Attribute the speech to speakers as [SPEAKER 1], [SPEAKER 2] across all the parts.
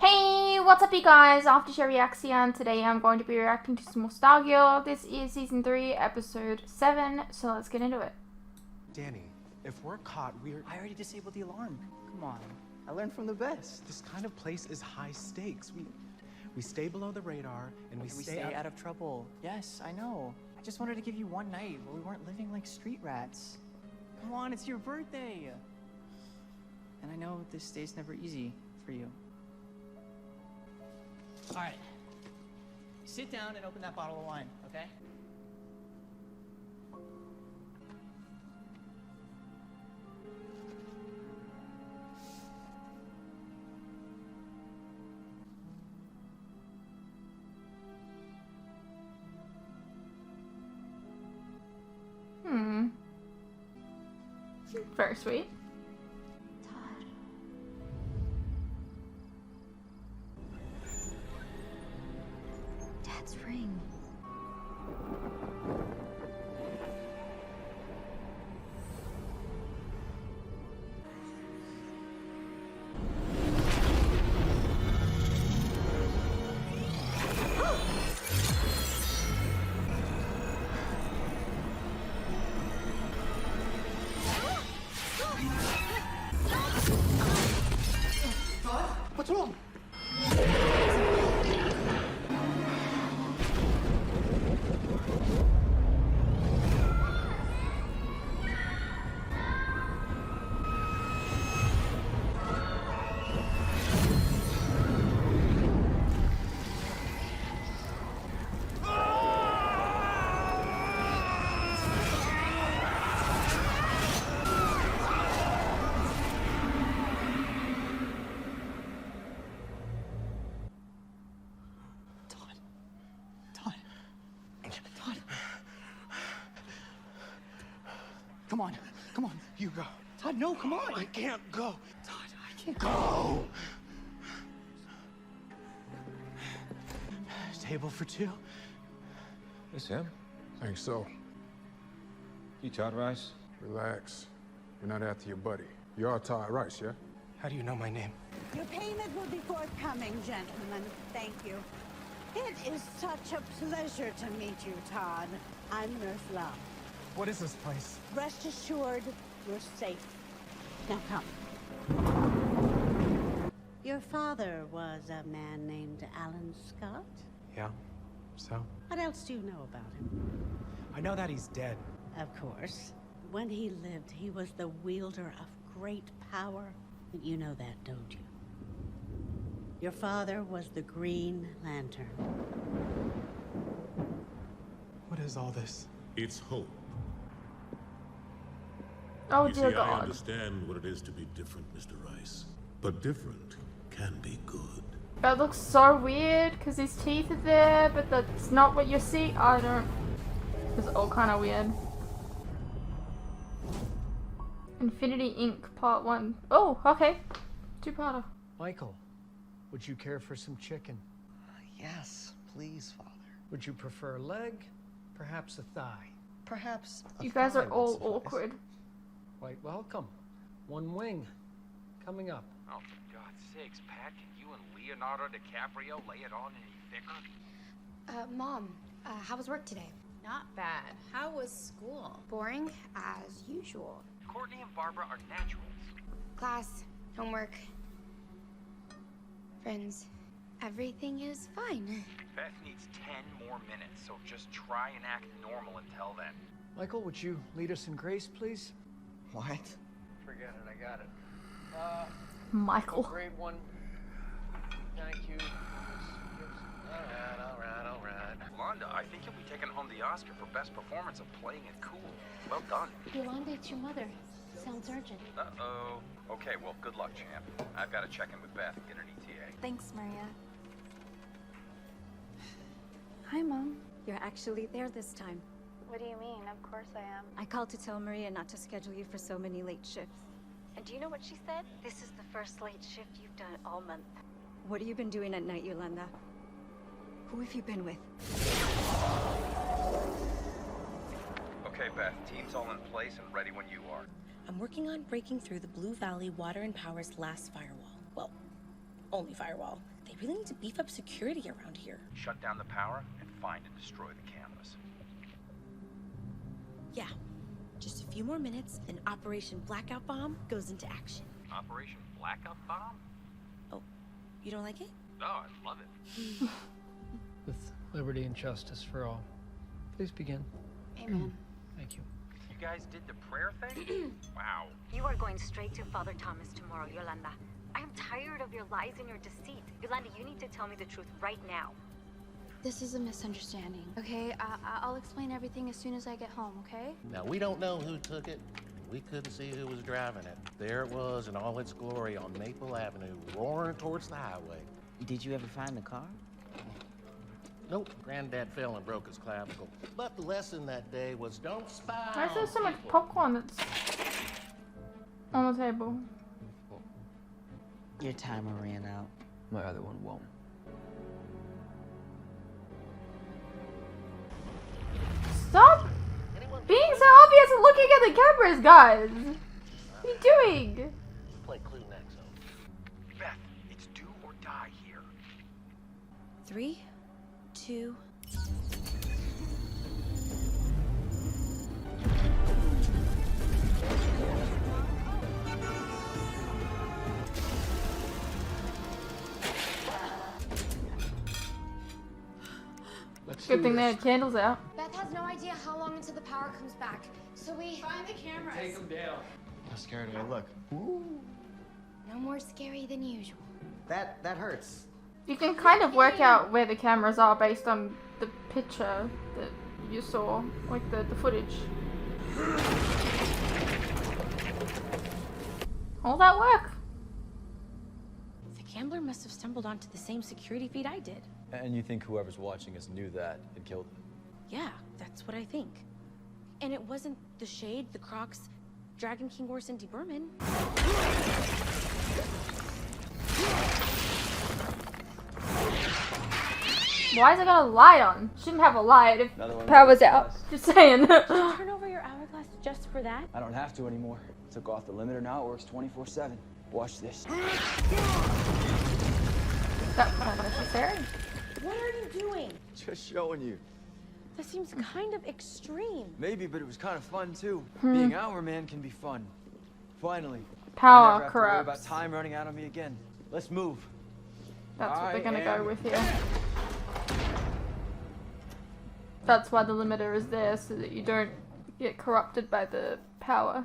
[SPEAKER 1] Hey, what's up you guys? Aftershare Reaction. Today I'm going to be reacting to some more Stargirl. This is season 3, episode 7, so let's get into it.
[SPEAKER 2] Danny, if we're caught,
[SPEAKER 3] I already disabled the alarm. Come on. I learned from the best.
[SPEAKER 2] This kind of place is high stakes. We stay below the radar and we stay
[SPEAKER 3] out of trouble. Yes, I know. I just wanted to give you one night where we weren't living like street rats. Come on, it's your birthday. And I know this day's never easy for you. All right. Sit down and open that bottle of wine, okay?
[SPEAKER 1] Very sweet.
[SPEAKER 4] Dad's ring.
[SPEAKER 3] What's wrong? Come on,
[SPEAKER 2] You go.
[SPEAKER 3] Todd, no, come on.
[SPEAKER 2] I can't go.
[SPEAKER 3] Todd, I can't
[SPEAKER 2] Go! Table for two?
[SPEAKER 5] This him?
[SPEAKER 6] Think so.
[SPEAKER 5] You Todd Rice?
[SPEAKER 6] Relax. You're not after your buddy. You are Todd Rice, yeah?
[SPEAKER 2] How do you know my name?
[SPEAKER 7] Your payment will be forthcoming, gentlemen. Thank you. It is such a pleasure to meet you, Todd. I'm Nurse Love.
[SPEAKER 2] What is this place?
[SPEAKER 7] Rest assured, you're safe. Now come. Your father was a man named Alan Scott?
[SPEAKER 2] Yeah, so?
[SPEAKER 7] What else do you know about him?
[SPEAKER 2] I know that he's dead.
[SPEAKER 7] Of course. When he lived, he was the wielder of great power. You know that, don't you? Your father was the Green Lantern.
[SPEAKER 2] What is all this?
[SPEAKER 8] It's hope.
[SPEAKER 1] Oh
[SPEAKER 8] You
[SPEAKER 1] dear
[SPEAKER 8] see, I
[SPEAKER 1] God.
[SPEAKER 8] understand what it is to be different, Mr. Rice. But different can be good.
[SPEAKER 1] That looks so weird because his teeth are there, but that's not what you see. I don't. It's all kind of weird. Infinity Inc. Part 1. Oh, okay. Two-parter.
[SPEAKER 9] Michael, would you care for some chicken?
[SPEAKER 10] Yes, please, Father.
[SPEAKER 9] Would you prefer a leg? Perhaps a thigh?
[SPEAKER 10] Perhaps a
[SPEAKER 1] You guys are
[SPEAKER 10] thigh would
[SPEAKER 1] all
[SPEAKER 10] suffice.
[SPEAKER 1] awkward.
[SPEAKER 9] Quite welcome. One wing. Coming up.
[SPEAKER 11] Oh, for God's sakes, Pat, can you and Leonardo DiCaprio lay it on any thicker?
[SPEAKER 4] Mom, how was work today?
[SPEAKER 12] Not bad. How was school?
[SPEAKER 4] Boring, as usual.
[SPEAKER 11] Courtney and Barbara are naturals.
[SPEAKER 4] Class, homework, friends. Everything is fine.
[SPEAKER 11] Beth needs 10 more minutes, so just try and act normal until then.
[SPEAKER 9] Michael, would you lead us in grace, please?
[SPEAKER 10] What?
[SPEAKER 9] Forget it, I got it.
[SPEAKER 1] Michael.
[SPEAKER 9] Grade 1. Thank you. All right.
[SPEAKER 11] Yolanda, I think you'll be taking home the Oscar for best performance of playing it cool. Well done.
[SPEAKER 4] Yolanda, it's your mother. Sounds urgent.
[SPEAKER 11] Uh-oh. Okay, well, good luck, champ. I've got to check in with Beth and get an ETA.
[SPEAKER 4] Thanks, Maria. Hi, Mom. You're actually there this time.
[SPEAKER 13] What do you mean? Of course I am.
[SPEAKER 4] I called to tell Maria not to schedule you for so many late shifts. And do you know what she said? This is the first late shift you've done all month. What have you been doing at night, Yolanda? Who have you been with?
[SPEAKER 11] Okay, Beth, team's all in place and ready when you are.
[SPEAKER 14] I'm working on breaking through the Blue Valley Water and Power's last firewall. Well, only firewall. really need to beef up security around here.
[SPEAKER 11] Shut down the power and find and destroy the cameras.
[SPEAKER 14] Yeah. Just a few more minutes, and Operation Blackout Bomb goes into action.
[SPEAKER 11] Operation Blackout Bomb?
[SPEAKER 14] Oh, you don't like it?
[SPEAKER 11] No, I love it.
[SPEAKER 9] With liberty and justice for all. Please begin.
[SPEAKER 13] Amen.
[SPEAKER 9] Thank you.
[SPEAKER 11] You guys did the prayer thing? Wow.
[SPEAKER 4] You are going straight to Father Thomas tomorrow, Yolanda. I am tired of your lies and your deceit. Yolanda, you need to tell me the truth right now.
[SPEAKER 13] This is a misunderstanding, okay? I'll explain everything as soon as I get home, okay?
[SPEAKER 15] Now, we don't know who took it. We couldn't see who was driving it. There it was in all its glory on Maple Avenue, roaring towards the highway.
[SPEAKER 3] Did you ever find the car?
[SPEAKER 15] Nope, Granddad fell and broke his clavicle. But the lesson that day was don't spy.
[SPEAKER 1] Why is there
[SPEAKER 15] on
[SPEAKER 1] so much
[SPEAKER 15] people.
[SPEAKER 1] popcorn that's on the table?
[SPEAKER 3] Your timer ran out.
[SPEAKER 9] My other one won't.
[SPEAKER 1] Stop being so obvious and looking at the cameras, guys. What are you doing?
[SPEAKER 15] Play Clue next, though.
[SPEAKER 11] Beth, it's do or die here.
[SPEAKER 14] 3, 2.
[SPEAKER 1] Good thing they had candles out.
[SPEAKER 13] Beth has no idea how long until the power comes back. So we find the cameras.
[SPEAKER 9] Take them down.
[SPEAKER 10] How scared do I look?
[SPEAKER 13] No more scary than usual.
[SPEAKER 10] That hurts.
[SPEAKER 1] You can kind of work out where the cameras are based on the picture that you saw, like the footage. All that work.
[SPEAKER 14] The gambler must have stumbled onto the same security feed I did.
[SPEAKER 16] And you think whoever's watching us knew that and killed him?
[SPEAKER 14] Yeah, that's what I think. And it wasn't the Shade, the Crocs, Dragon King, or Cindy Berman.
[SPEAKER 1] Why is it got a light on? Shouldn't have a light if
[SPEAKER 16] Another one
[SPEAKER 1] power's
[SPEAKER 16] bites
[SPEAKER 1] out.
[SPEAKER 16] us.
[SPEAKER 1] Just saying.
[SPEAKER 14] Turn over your hourglass just for that?
[SPEAKER 16] I don't have to anymore. Took off the limiter, now it works 24/7. Watch this.
[SPEAKER 1] That's unnecessary.
[SPEAKER 14] What are you doing?
[SPEAKER 16] Just showing you.
[SPEAKER 14] That seems kind of extreme.
[SPEAKER 16] Maybe, but it was kind of fun too. Being our man can be fun. Finally.
[SPEAKER 1] Power
[SPEAKER 16] I never have to worry about
[SPEAKER 1] corrupts.
[SPEAKER 16] time running out on me again. Let's move.
[SPEAKER 1] That's what they're gonna
[SPEAKER 16] I
[SPEAKER 1] go
[SPEAKER 16] am-
[SPEAKER 1] with here. That's why the limiter is there, so that you don't get corrupted by the power.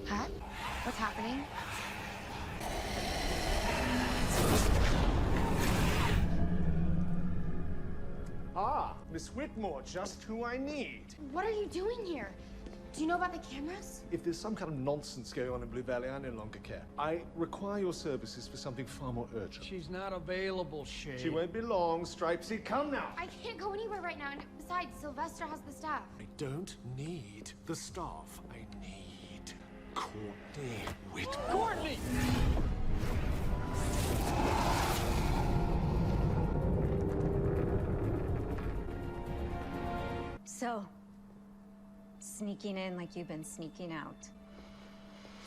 [SPEAKER 13] Pat? What's happening?
[SPEAKER 17] Ah, Miss Whitmore, just who I need.
[SPEAKER 13] What are you doing here? Do you know about the cameras?
[SPEAKER 17] If there's some kind of nonsense going on in Blue Valley, I no longer care. I require your services for something far more urgent.
[SPEAKER 9] She's not available, Shade.
[SPEAKER 17] She won't be long, Stripesy. Come now.
[SPEAKER 13] I can't go anywhere right now, and besides, Sylvester has the staff.
[SPEAKER 17] I don't need the staff. I need Courtney Whitmore.
[SPEAKER 9] Courtney!
[SPEAKER 4] So, sneaking in like you've been sneaking out.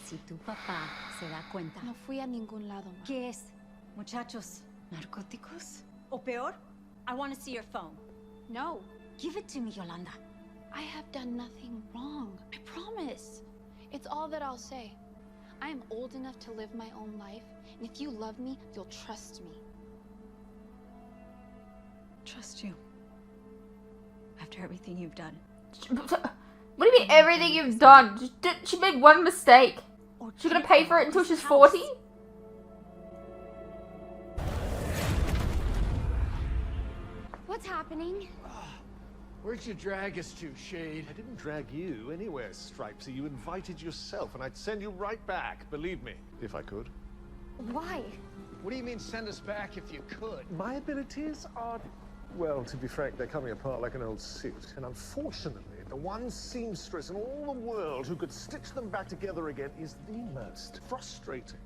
[SPEAKER 4] Si tu papá se da cuenta.
[SPEAKER 13] No fui a ningún lado, ma.
[SPEAKER 4] ¿Qué es? Muchachos, narcóticos? O peor, I want to see your phone.
[SPEAKER 13] No.
[SPEAKER 4] Give it to me, Yolanda.
[SPEAKER 13] I have done nothing wrong. I promise. It's all that I'll say. I am old enough to live my own life, and if you love me, you'll trust me.
[SPEAKER 4] Trust you. After everything you've done.
[SPEAKER 1] What do you mean everything you've done? She made one mistake. She's gonna pay for it until she's 40?
[SPEAKER 13] What's happening?
[SPEAKER 9] Where'd you drag us to, Shade?
[SPEAKER 17] I didn't drag you anywhere, Stripesy. You invited yourself, and I'd send you right back, believe me, if I could.
[SPEAKER 13] Why?
[SPEAKER 9] What do you mean send us back if you could?
[SPEAKER 17] My abilities are, well, to be frank, they're coming apart like an old suit. And unfortunately, the one seamstress in all the world who could stitch them back together again is the most frustrating,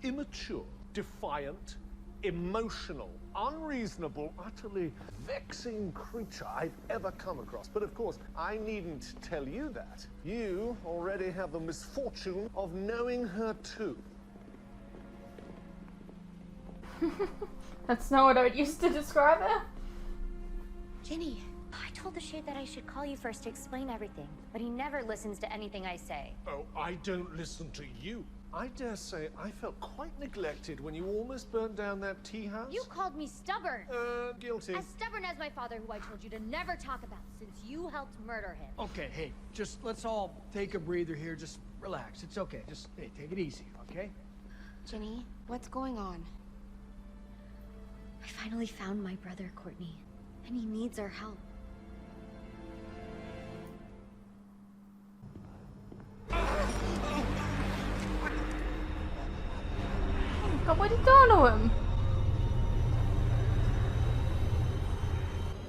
[SPEAKER 17] immature, defiant, emotional, unreasonable, utterly vexing creature I've ever come across. But of course, I needn't tell you that. You already have the misfortune of knowing her too.
[SPEAKER 1] That's not what I would use to describe her.
[SPEAKER 18] Jenny, I told the Shade that I should call you first to explain everything, but he never listens to anything I say.
[SPEAKER 17] Oh, I don't listen to you. I dare say I felt quite neglected when you almost burned down that tea house.
[SPEAKER 18] You called me stubborn.
[SPEAKER 17] Guilty.
[SPEAKER 18] As stubborn as my father, who I told you to never talk about since you helped murder him.
[SPEAKER 9] Okay, hey, just let's all take a breather here. Just relax. It's okay. Just, hey, take it easy, okay?
[SPEAKER 14] Jenny, what's going on?
[SPEAKER 18] I finally found my brother, Courtney, and he needs our help.
[SPEAKER 1] God, what are you doing to him?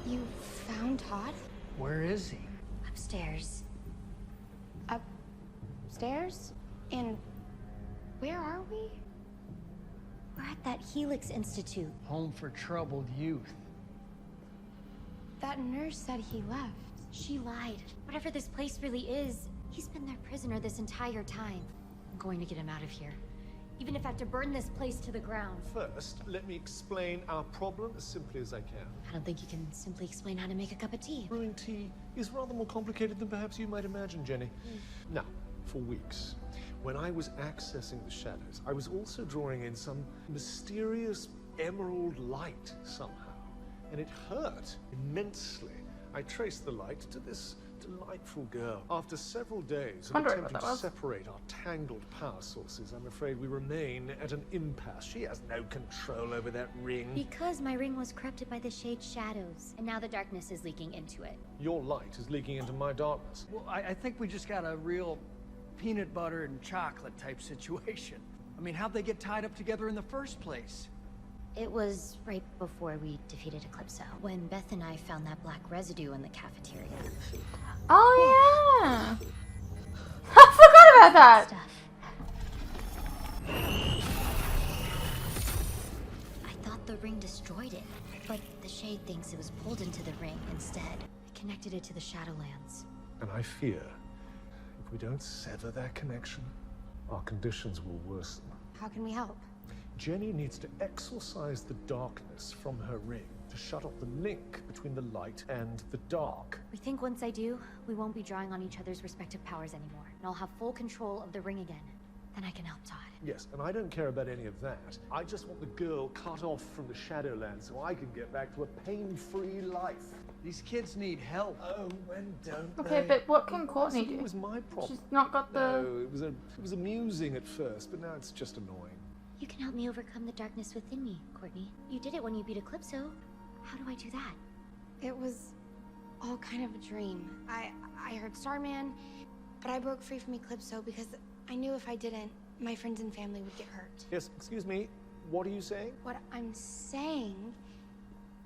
[SPEAKER 14] You found Todd?
[SPEAKER 9] Where is he?
[SPEAKER 18] Upstairs.
[SPEAKER 14] Upstairs? And where are we?
[SPEAKER 18] We're at that Helix Institute.
[SPEAKER 9] Home for troubled youth.
[SPEAKER 14] That nurse said he left.
[SPEAKER 18] She lied. Whatever this place really is, he's been their prisoner this entire time. I'm going to get him out of here. Even if I have to burn this place to the ground.
[SPEAKER 17] First, let me explain our problem as simply as I can.
[SPEAKER 18] I don't think you can simply explain how to make a cup of tea.
[SPEAKER 17] Brewing tea is rather more complicated than perhaps you might imagine, Jenny. Now, for weeks, when I was accessing the shadows, I was also drawing in some mysterious emerald light somehow. And it hurt immensely. I traced the light to this delightful girl. After several days of attempting to separate our tangled power sources, I'm afraid we remain at an impasse. She has no control over that ring.
[SPEAKER 18] Because my ring was corrupted by the Shade's shadows, and now the darkness is leaking into it.
[SPEAKER 17] Your light is leaking into my darkness.
[SPEAKER 9] Well, I think we just got a real peanut butter and chocolate type situation. I mean, how'd they get tied up together in the first place?
[SPEAKER 18] It was right before we defeated Eclipso, when Beth and I found that black residue in the cafeteria.
[SPEAKER 1] Oh yeah! I forgot about that!
[SPEAKER 18] I thought the ring destroyed it, but the Shade thinks it was pulled into the ring instead. It connected it to the Shadowlands.
[SPEAKER 17] And I fear, if we don't sever that connection, our conditions will worsen.
[SPEAKER 14] How can we help?
[SPEAKER 17] Jenny needs to exorcise the darkness from her ring to shut off the link between the light and the dark.
[SPEAKER 18] We think once I do, we won't be drawing on each other's respective powers anymore, and I'll have full control of the ring again. Then I can help Todd.
[SPEAKER 17] Yes, and I don't care about any of that. I just want the girl cut off from the Shadowlands so I can get back to a pain-free life.
[SPEAKER 9] These kids need help.
[SPEAKER 17] Oh, when don't
[SPEAKER 1] Okay,
[SPEAKER 17] they?
[SPEAKER 1] but what can Courtney do?
[SPEAKER 17] It was my problem.
[SPEAKER 1] She's not got the...
[SPEAKER 17] No, it was amusing at first, but now it's just annoying.
[SPEAKER 18] You can help me overcome the darkness within me, Courtney. You did it when you beat Eclipso. How do I do that?
[SPEAKER 14] It was all kind of a dream. I heard Starman, but I broke free from Eclipso because I knew if I didn't, my friends and family would get hurt.
[SPEAKER 17] Yes, excuse me, what are you saying?
[SPEAKER 14] What I'm saying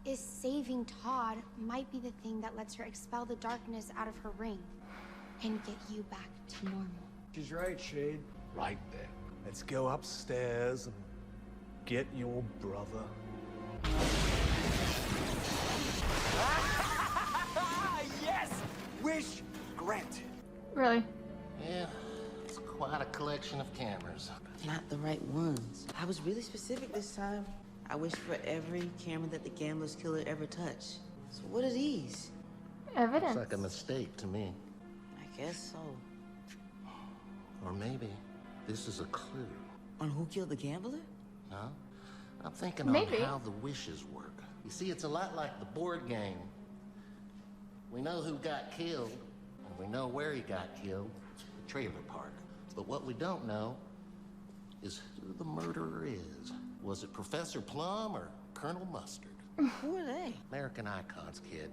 [SPEAKER 14] is saving Todd might be the thing that lets her expel the darkness out of her ring and get you back to normal.
[SPEAKER 9] She's right, Shade.
[SPEAKER 17] Right there. Let's go upstairs and get your brother.
[SPEAKER 15] Yes! Wish granted.
[SPEAKER 1] Really?
[SPEAKER 15] Yeah, it's quite a collection of cameras.
[SPEAKER 19] Not the right ones. I was really specific this time. I wished for every camera that the gambler's killer ever touched. So what are these?
[SPEAKER 1] Evidence.
[SPEAKER 15] Looks like a mistake to me.
[SPEAKER 19] I guess so.
[SPEAKER 15] Or maybe this is a clue.
[SPEAKER 19] On who killed the gambler?
[SPEAKER 15] Huh? I'm thinking on how the wishes work. You see, it's a lot like the board game. We know who got killed, and we know where he got killed. It's the trailer park. But what we don't know is who the murderer is. Was it Professor Plum or Colonel Mustard?
[SPEAKER 19] Who are they?
[SPEAKER 15] American icons, kid.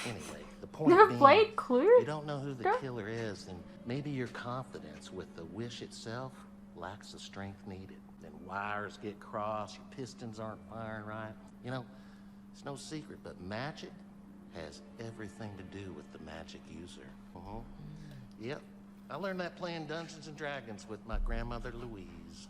[SPEAKER 15] Anyway, the point
[SPEAKER 1] Never
[SPEAKER 15] being,
[SPEAKER 1] played Clue?
[SPEAKER 15] you don't know who the killer is, then maybe your confidence with the wish itself lacks the strength needed. Then wires get crossed, your pistons aren't firing right. You know, it's no secret, but magic has everything to do with the magic user. Yep, I learned that playing Dungeons and Dragons with my grandmother Louise.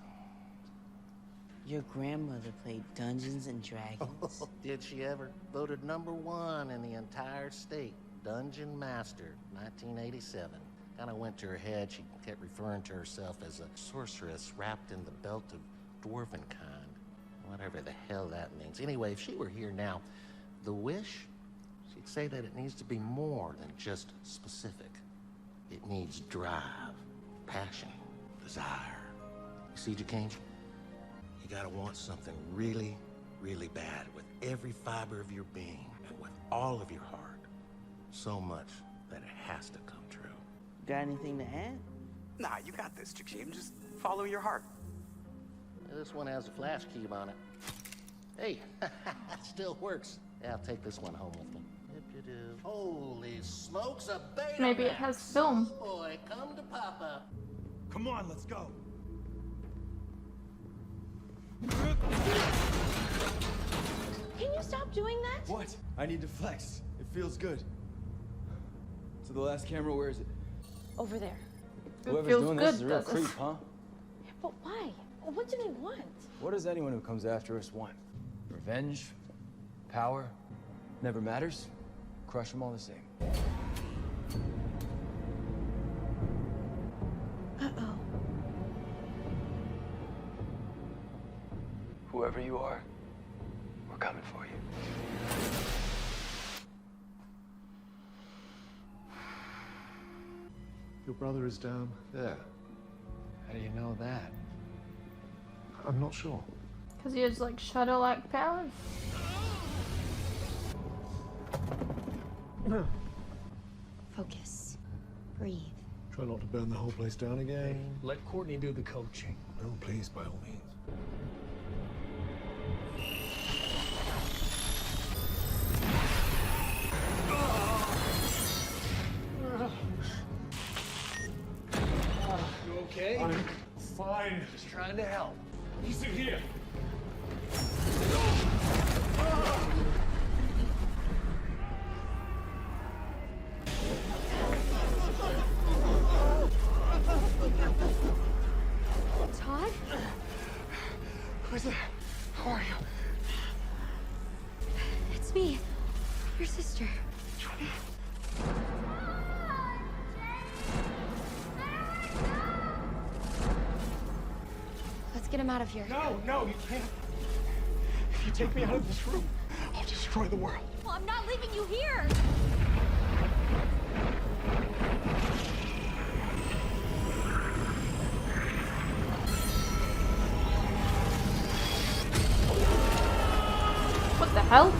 [SPEAKER 19] Your grandmother played Dungeons and Dragons?
[SPEAKER 15] Did she ever? Voted #1 in the entire state. Dungeon Master, 1987. Kind of went to her head. She kept referring to herself as a sorceress wrapped in the belt of dwarven kind. Whatever the hell that means. Anyway, if she were here now, the wish, she'd say that it needs to be more than just specific. It needs drive, passion, desire. You see, Jakeem? You gotta want something really, really bad with every fiber of your being and with all of your heart. So much that it has to come true.
[SPEAKER 19] Got anything to add?
[SPEAKER 11] Nah, you got this, Jakeem. Just follow your heart.
[SPEAKER 15] This one has a flash cube on it. Hey, it still works. Yeah, I'll take this one home with me. Holy smokes, a Betamax!
[SPEAKER 1] Maybe it has film.
[SPEAKER 15] Oh boy, come to Papa.
[SPEAKER 11] Come on, let's go.
[SPEAKER 12] Can you stop doing that?
[SPEAKER 16] What? I need to flex. It feels good. So the last camera, where is it?
[SPEAKER 12] Over there.
[SPEAKER 16] Whoever's
[SPEAKER 1] feels
[SPEAKER 16] doing
[SPEAKER 1] good,
[SPEAKER 16] this is a real
[SPEAKER 1] does it?
[SPEAKER 16] creep, huh?
[SPEAKER 12] But why? What do they want?
[SPEAKER 16] What does anyone who comes after us want? Revenge? Power? Never matters? Crush them all the same.
[SPEAKER 12] Uh-oh.
[SPEAKER 16] Whoever you are, we're coming for you.
[SPEAKER 17] Your brother is down there.
[SPEAKER 16] How do you know that?
[SPEAKER 17] I'm not sure.
[SPEAKER 1] Because he has like shadow-like powers.
[SPEAKER 4] Focus. Breathe.
[SPEAKER 17] Try not to burn the whole place down again.
[SPEAKER 9] Let Courtney do the coaching.
[SPEAKER 17] Oh, please, by all means.
[SPEAKER 9] You okay?
[SPEAKER 17] I'm fine.
[SPEAKER 9] Just trying to help.
[SPEAKER 17] He's in here.
[SPEAKER 4] Todd?
[SPEAKER 17] Who's there? How are you?
[SPEAKER 4] It's me. Your sister.
[SPEAKER 14] Let's get him out of here.
[SPEAKER 17] No, you can't. If you take me out of this room, I'll destroy the world.
[SPEAKER 14] Well, I'm not leaving you here.
[SPEAKER 1] What the hell?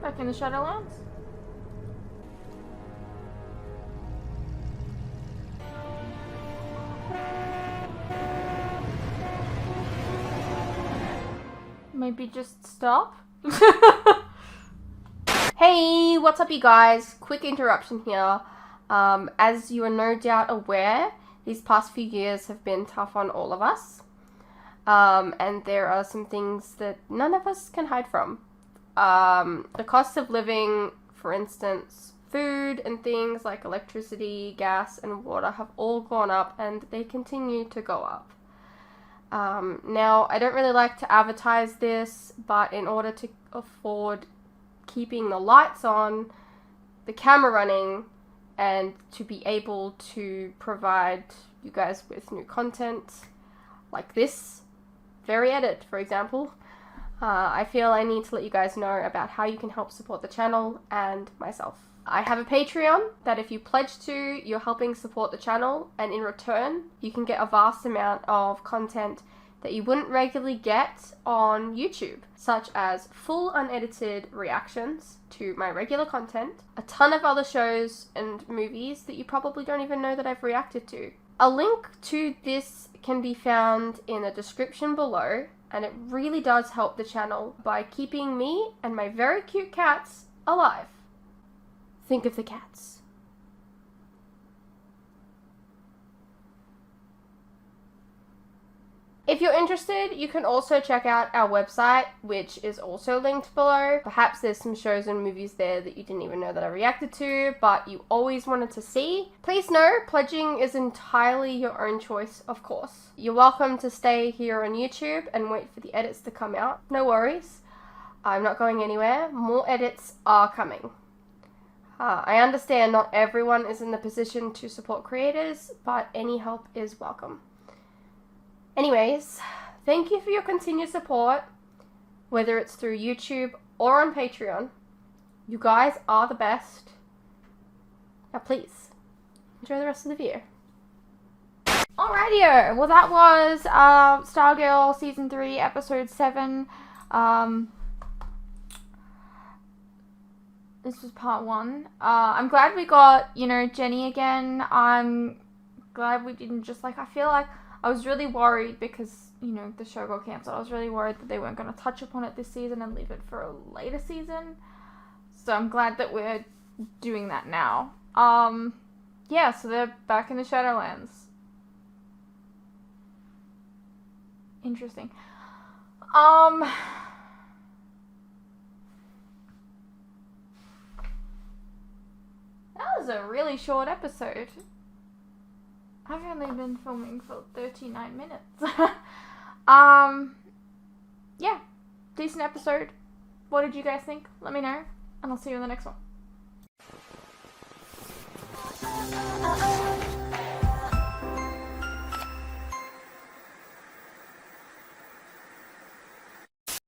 [SPEAKER 1] Back in the Shadowlands? Maybe just stop? Hey, what's up you guys? Quick interruption here. As you are no doubt aware, these past few years have been tough on all of us. And there are some things that none of us can hide from. The cost of living, for instance, food and things like electricity, gas, and water have all gone up, and they continue to go up. Now, I don't really like to advertise this, but in order to afford keeping the lights on, the camera running, and to be able to provide you guys with new content like this very edit, for example, I feel I need to let you guys know about how you can help support the channel and myself. I have a Patreon that if you pledge to, you're helping support the channel, and in return, you can get a vast amount of content that you wouldn't regularly get on YouTube, such as full unedited reactions to my regular content, a ton of other shows and movies that you probably don't even know that I've reacted to. A link to this can be found in the description below, and it really does help the channel by keeping me and my very cute cats alive. Think of the cats. If you're interested, you can also check out our website, which is also linked below. Perhaps there's some shows and movies there that you didn't even know that I reacted to, but you always wanted to see. Please know, pledging is entirely your own choice, of course. You're welcome to stay here on YouTube and wait for the edits to come out. No worries. I'm not going anywhere. More edits are coming. I understand not everyone is in the position to support creators, but any help is welcome. Anyways, thank you for your continued support, whether it's through YouTube or on Patreon. You guys are the best. Now please, enjoy the rest of the video. Alrighty, well that was Stargirl Season 3, Episode 7. This was part 1. I'm glad we got, you know, Jennie again. I'm glad we didn't just, like, I feel like I was really worried because, you know, the show got cancelled. I was really worried that they weren't going to touch upon it this season and leave it for a later season. So I'm glad that we're doing that now. Yeah, so they're back in the Shadowlands. Interesting. That was a really short episode. I've only been filming for 39 minutes. Yeah, decent episode. What did you guys think? Let me know, and I'll see you in the next one.